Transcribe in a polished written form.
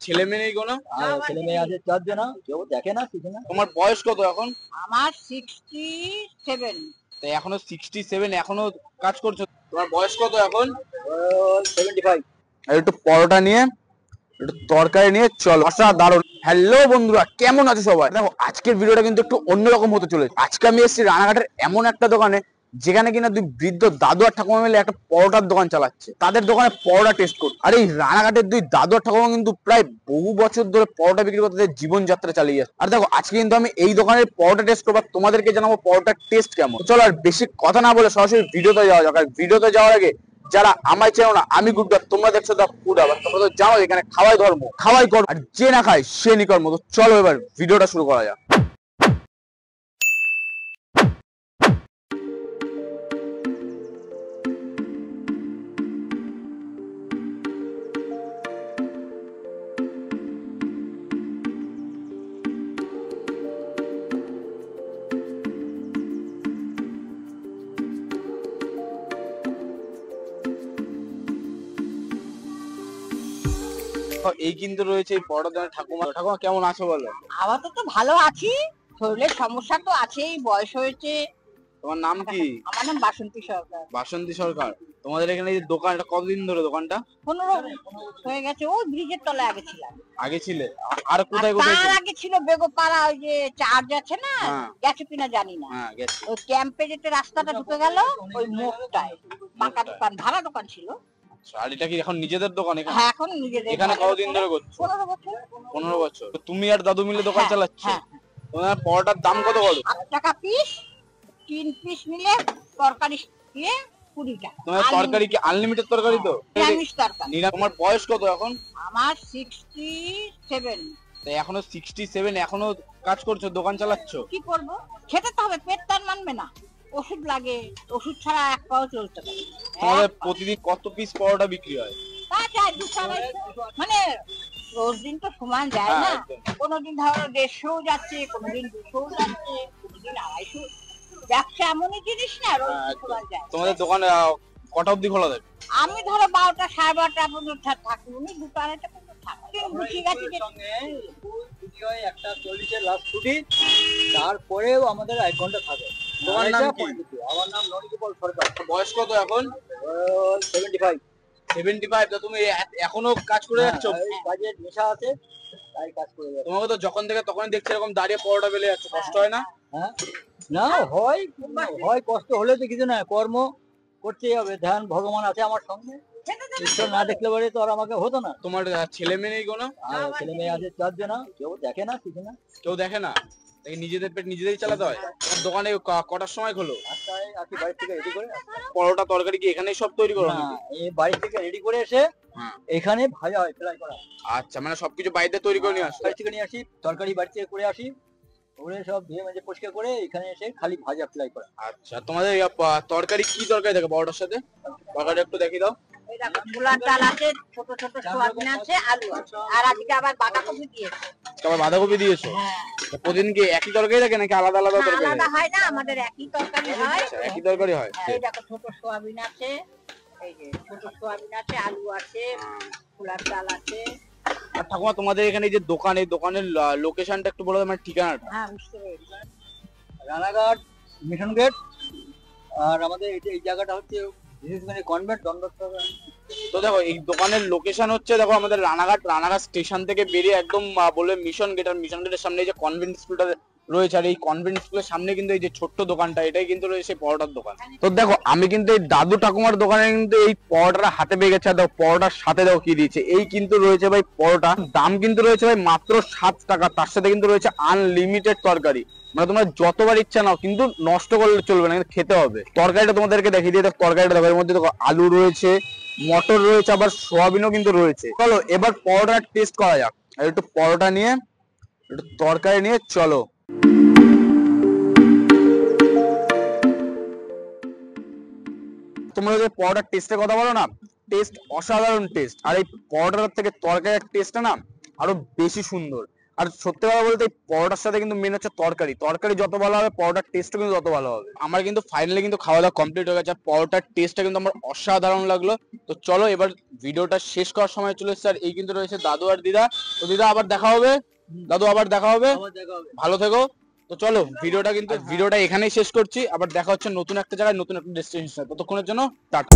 ছেলে মেয়ে নেই কোনো? ছেলে মেয়ে আছে 4 জন, কেউ দেখে না কিছু না। তোমার বয়স কত এখন? আমার 67। তো এখনো 67, এখনো কাজ করছো? তোমার বয়স কত এখন? 75। আর একটু পরোটা নিয়ে একটু তরকারি নিয়ে চলো, অসাধারণ। হ্যালো বন্ধুরা, কেমন আছো সবাই? দেখো আজকের ভিডিওটা কিন্তু একটু অন্যরকম হতে চলেছে। আজকে আমি এসেছি রানাঘাটের এমন একটা দোকানে, যেখানে কিনা দুই বৃদ্ধ দাদু আর ঠাকুমা মিলে একটা পরোটার দোকান চালাচ্ছে। তাদের দোকানে পরোটা টেস্ট করতে। আর এই রানাঘাটের দুই দাদু আর ঠাকুমা কিন্তু প্রায় বহু বছর ধরে পরোটা বিক্রি করতে তাদের জীবনযাত্রা চালিয়ে যাচ্ছে। আর দেখো আজকে কিন্তু আমি এই দোকানের পরোটা টেস্ট করবো, তোমাদেরকে জানাবো পরোটার টেস্ট কেমন। চলো আর বেশি কথা না বলে সরাসরি ভিডিওতে যাওয়া যাক। আর ভিডিওতে যাওয়ার আগে যারা আমায় চেনো না, আমি গুড্ডা, তোমরা দেখছো দা ফুড আবার, তোমরা তো জানো এখানে খাওয়াই ধর্ম, খাওয়াই কর্ম, আর যে না খায় সে নিকর্ম। তো চলো এবার ভিডিওটা শুরু করা যাক। এই কিন্তু রয়েছে এই পরোটা দোকানের ঠাকুমা। ঠাকুমা কেমন আছো বলো? আপাতত ভালো আছি, শরীরের সমস্যা তো আছেই, বয়স হয়েছে। তোমার নাম কি? আমার নাম বাসন্তী সরকার। বাসন্তী সরকার। তোমাদের এখানে এই দোকানটা কতদিন ধরে দোকানটা? 15 হয়ে গেছে। ও ব্রিজের তলায় আগে ছিলাম। আগে ছিলে? আর কোথায় কোথায়? তার আগে ছিল বেগোপাড়া, ওই যে চার্জ আছে না, গেছে কিনা জানি না। হ্যাঁ গেছে। ওই ক্যাম্পে যেতে রাস্তাটা ঢুকে গেল, ওই মোড়টায় পাকা দোকান, ভাড়া দোকান ছিল। আর এটা কি এখন নিজেদের দোকান? হ্যাঁ এখন নিজেদের। এখানে কতদিন ধরে করছো? 15 বছর। 15 বছর। তো তুমি আর দাদু মিলে দোকান চালাচ্ছো? তোমার পরোটার দাম কত বলো? 8 টাকা পিস, 3 পিস নিলে তরকারি দিয়ে 20 টাকা। তোমার তরকারি কি আনলিমিটেড তরকারি? তো নিরামিষ তরকারি। তোমার বয়স কত এখন? আমার 67। তো এখনো 67, এখনো কাজ করছো, দোকান চালাচ্ছো? কি করব, খেতে তো হবে, পেট তার মানবে না। ওষুধ লাগে, ওষুধ ছাড়া এক পাও চলতে পারে। তোমাদের প্রতিদিন কত পিস পরোটা বিক্রি হয়? তা চাই 200-250, মানে রোজ দিন তো সমান যায় না। কোনোদিন ধরো 150 যাচ্ছে, কোনোদিন 200 যাচ্ছে, কোনোদিন 250। ব্যবসা এমনই জিনিস না, রোজ সমান যায়। তোমাদের দোকান কটা অবধি খোলা থাকে? আমি ধরো 12টা 12:30 পর্যন্ত থাকি, উনি 2-2:30 পর্যন্ত থাকি। ঠিক আছে, একটা 40-এর লাস্ট ছুটি, তারপরেও আমাদের 1 ঘন্টা থাকে। তোমার নাম কি? আমার নাম ননিগোপাল সরকার। বয়স কত এখন? 75। 75। তো তুমি এখনো কাজ করে যাচ্ছ? কাজের নেশা আছে, তাই কাজ করে যাচ্ছি। তোমাকে তো যখন থেকে তখনই দেখছি এরকম দাঁড়িয়ে পরোটা বেলে যাচ্ছে, কষ্ট হয় না? হ্যাঁ না, হয় কষ্ট হলে তো কিছু না, কর্ম করতেই হবে। ধ্যান ভগবান আছে আমার সঙ্গে, ঈশ্বর না দেখলে পরে তো আর আমাকে হতো না। তোমার ছেলে মেয়ে নেই কোনো? ছেলে মেয়ে আছে 4 জন, কেউ দেখে না কিছু না। কেউ দেখে না? নিজেদের পেট নিজেদেরই চালাতে হয়। দোকানে কটার সময় খোলো? 8টায় আসি বাড়ি থেকে রেডি করে। পরোটা তরকারি কি এখানেই সব তৈরি করো? এই বাড়ি থেকে রেডি করে এসে এখানে ভাজা হয়, ফ্রাই করা। আচ্ছা, মানে সবকিছু বাড়িতে তৈরি করে নিয়ে আসো? বাড়ি থেকে নিয়ে আসি, তরকারি বাড়ি থেকে করে আসি, ওরে সব ধুয়ে মেজে পরিষ্কার করে এখানে এসে খালি ভাজা ফ্রাই করা। আচ্ছা, তোমাদের তরকারি কি তরকারি থাকে পরোটার সাথে? তরকারি একটু দেখিয়ে দাও। ছোলার ডাল আছে, ছোট ছোট সোয়াবিন আছে, আলু আছে, আর আজকে আবার বাঁধাকপি দিয়েছে। আবার বাঁধাকপি দিয়েছো? প্রতিদিন কি একই তরকারি থাকে নাকি আলাদা আলাদা তরকারি? আলাদা হয় না, আমাদের একই তরকারি হয়। একই তরকারি হয়। এই দেখো ছোট সোয়াবিন আছে, এই যে ছোট সোয়াবিন আছে, আলু আছে, ছোলার ডাল আছে। আর ঠাকুমা তোমাদের এখানে যে দোকান, এই দোকানের লোকেশনটা একটু বলো, মানে ঠিকানাটা। হ্যাঁ বুঝতে পেরেছি, রানাঘাট মিশন গেট। আর আমাদের এই জায়গাটা হচ্ছে কনভেন্ট দণ্ডক। তো দেখো এই দোকানের লোকেশন হচ্ছে, দেখো আমাদের রানাঘাট স্টেশন থেকে বেরিয়ে একদম বলবে মিশন গেট। আর মিশন গেটের সামনে যে কনভেন্ট স্কুলটা রয়েছে, আর এই কনভেন্ট স্কুলের সামনে কিন্তু এই যে ছোট্ট দোকানটা, এটাই কিন্তু রয়েছে পরোটার দোকান। তো দেখো আমি কিন্তু এই দাদু ঠাকুমার দোকানে কিন্তু এই পরোটাটা হাতে পেয়ে গেছে। আর দেখো পরোটার সাথে দেখো কি দিয়েছে, এই কিন্তু রয়েছে ভাই পরোটা, দাম কিন্তু রয়েছে ভাই মাত্র 7 টাকা। তার সাথে কিন্তু রয়েছে আনলিমিটেড তরকারি, মানে তোমরা যতবার ইচ্ছা নাও, কিন্তু নষ্ট করলে চলবে না, কিন্তু খেতে হবে। তরকারিটা তোমাদেরকে দেখিয়ে দিয়ে, দেখো তরকারিটা দেখো, এর মধ্যে দেখো আলু রয়েছে, মটর রয়েছে, আবার সোয়াবিনও কিন্তু রয়েছে। চলো এবার পরোটা টেস্ট করা যাক। আর একটু পরোটা নিয়ে একটু তরকারি নিয়ে চলো। তোমরা যে পরোটার টেস্টের কথা বলো না, টেস্ট অসাধারণ টেস্ট। আর এই পরোটার থেকে তরকারির টেস্টটা না আরো বেশি সুন্দর। আর সত্যি কথা বলতে এই পরোটার সাথে কিন্তু মেন হচ্ছে তরকারি, তরকারি যত ভালো হবে পরোটার টেস্টও কিন্তু তত ভালো হবে। আমার কিন্তু ফাইনালি কিন্তু খাওয়া দাওয়া কমপ্লিট হয়ে গেছে, আর পরোটার টেস্টটা কিন্তু আমার অসাধারণ লাগলো। তো চলো এবার ভিডিওটা শেষ করার সময় চলে এসেছে, আর এই কিন্তু রয়েছে দাদু আর দিদা। তো দিদা আবার দেখা হবে, দাদু আবার দেখা হবে, ভালো থেকো। তো চলো ভিডিওটা এখানেই শেষ করছি, আবার দেখা হচ্ছে নতুন একটা জায়গায় নতুন একটা ডেস্টিনেশনে। ততক্ষণের জন্য টাটা।